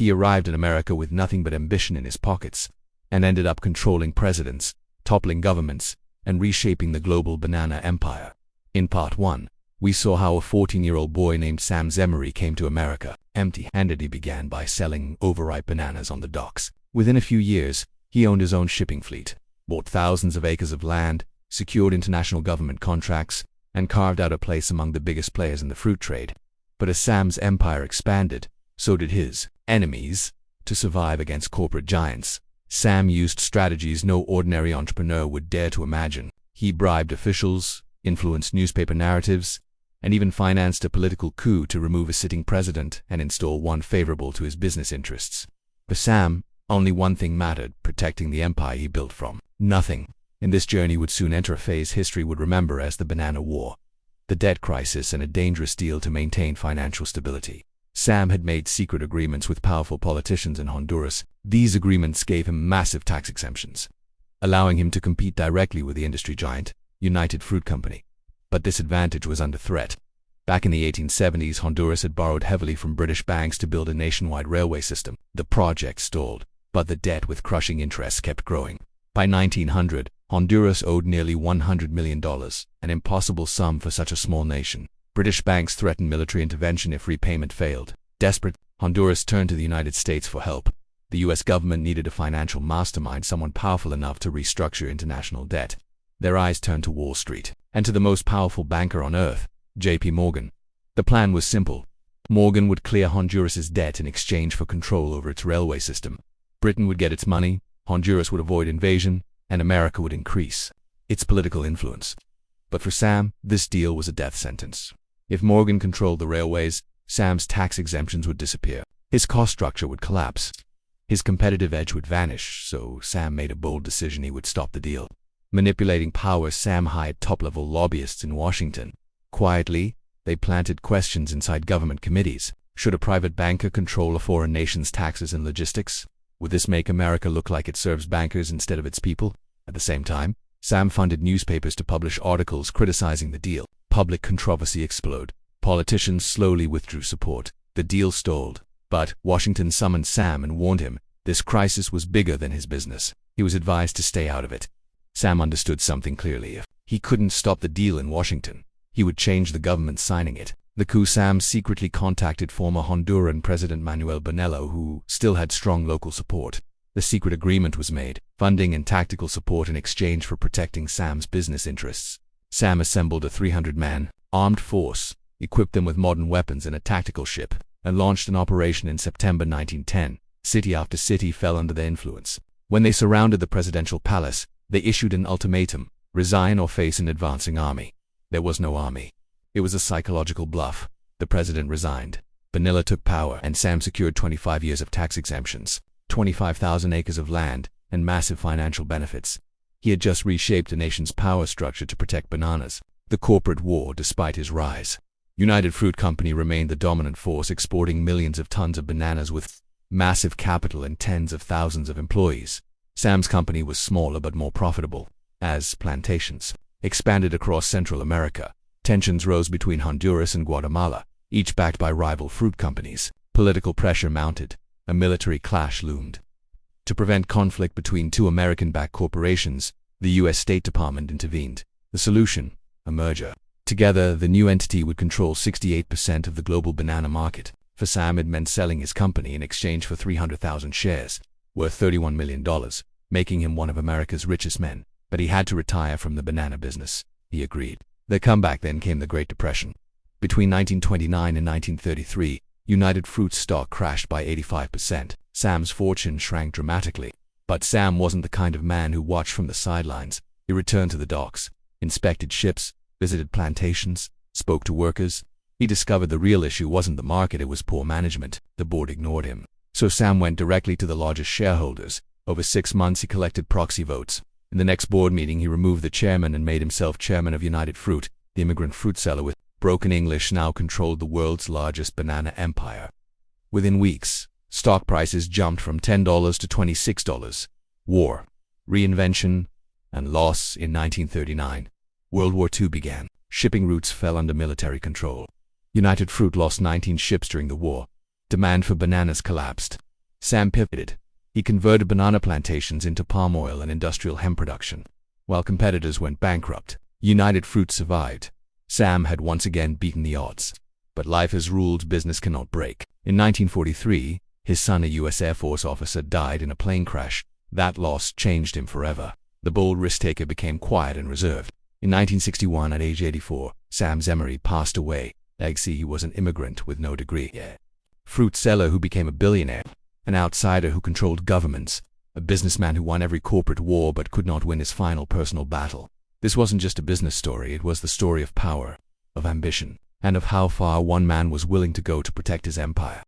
He arrived in America with nothing but ambition in his pockets, and ended up controlling presidents, toppling governments, and reshaping the global banana empire. In part 1, we saw how a 14-year-old boy named Sam Zemurray came to America. Empty-handed, he began by selling overripe bananas on the docks. Within a few years, he owned his own shipping fleet, bought thousands of acres of land, secured international government contracts, and carved out a place among the biggest players in the fruit trade. But as Sam's empire expanded, so did his enemies. To survive against corporate giants, Sam used strategies no ordinary entrepreneur would dare to imagine. He bribed officials, influenced newspaper narratives, and even financed a political coup to remove a sitting president and install one favorable to his business interests. For Sam, only one thing mattered: protecting the empire he built from nothing. In this journey would soon enter a phase history would remember as the Banana War, the debt crisis, and a dangerous deal to maintain financial stability. Sam had made secret agreements with powerful politicians in Honduras. These agreements gave him massive tax exemptions, allowing him to compete directly with the industry giant, United Fruit Company. But this advantage was under threat. Back in the 1870s, Honduras had borrowed heavily from British banks to build a nationwide railway system. The project stalled, but the debt with crushing interest kept growing. By 1900, Honduras owed nearly $100 million, an impossible sum for such a small nation. British banks threatened military intervention if repayment failed. Desperate, Honduras turned to the United States for help. The U.S. government needed a financial mastermind, someone powerful enough to restructure international debt. Their eyes turned to Wall Street, and to the most powerful banker on earth, J.P. Morgan. The plan was simple. Morgan would clear Honduras's debt in exchange for control over its railway system. Britain would get its money, Honduras would avoid invasion, and America would increase its political influence. But for Sam, this deal was a death sentence. If Morgan controlled the railways, Sam's tax exemptions would disappear. His cost structure would collapse. His competitive edge would vanish, so Sam made a bold decision: he would stop the deal. Manipulating power, Sam hired top-level lobbyists in Washington. Quietly, they planted questions inside government committees. Should a private banker control a foreign nation's taxes and logistics? Would this make America look like it serves bankers instead of its people? At the same time, Sam funded newspapers to publish articles criticizing the deal. Public controversy exploded. Politicians slowly withdrew support. The deal stalled. But Washington summoned Sam and warned him this crisis was bigger than his business. He was advised to stay out of it. Sam understood something clearly: if he couldn't stop the deal in Washington, he would change the government signing it. The coup: Sam secretly contacted former Honduran President Manuel Bonello, who still had strong local support. The secret agreement was made: funding and tactical support in exchange for protecting Sam's business interests. Sam assembled a 300-man armed force, equipped them with modern weapons and a tactical ship, and launched an operation in September 1910. City after city fell under their influence. When they surrounded the presidential palace, they issued an ultimatum: resign or face an advancing army. There was no army. It was a psychological bluff. The president resigned. Bonilla took power, and Sam secured 25 years of tax exemptions, 25,000 acres of land, and massive financial benefits. He had just reshaped the nation's power structure to protect bananas. The corporate war, despite his rise. United Fruit Company remained the dominant force, exporting millions of tons of bananas with massive capital and tens of thousands of employees. Sam's company was smaller but more profitable. As plantations expanded across Central America, tensions rose between Honduras and Guatemala, each backed by rival fruit companies. Political pressure mounted. A military clash loomed. To prevent conflict between two American-backed corporations, the U.S. State Department intervened. The solution: a merger. Together, the new entity would control 68% of the global banana market. For Sam, it meant selling his company in exchange for 300,000 shares, worth $31 million, making him one of America's richest men. But he had to retire from the banana business. He agreed. The comeback then came: the Great Depression. Between 1929 and 1933, United Fruit's stock crashed by 85%. Sam's fortune shrank dramatically. But Sam wasn't the kind of man who watched from the sidelines. He returned to the docks, inspected ships, visited plantations, spoke to workers. He discovered the real issue wasn't the market, it was poor management. The board ignored him. So Sam went directly to the largest shareholders. Over 6 months he collected proxy votes. In the next board meeting, he removed the chairman and made himself chairman of United Fruit. The immigrant fruit seller with broken English now controlled the world's largest banana empire. Within weeks, stock prices jumped from $10 to $26. War, reinvention, and loss. In 1939, World War II began. Shipping routes fell under military control. United Fruit lost 19 ships during the war. Demand for bananas collapsed. Sam pivoted. He converted banana plantations into palm oil and industrial hemp production. While competitors went bankrupt, United Fruit survived. Sam had once again beaten the odds. But life has ruled business cannot break. In 1943, his son, a U.S. Air Force officer, died in a plane crash. That loss changed him forever. The bold risk-taker became quiet and reserved. In 1961, at age 84, Sam Zemurray passed away. Legacy: he was an immigrant with no degree. Fruit seller who became a billionaire. An outsider who controlled governments. A businessman who won every corporate war but could not win his final personal battle. This wasn't just a business story, it was the story of power, of ambition, and of how far one man was willing to go to protect his empire.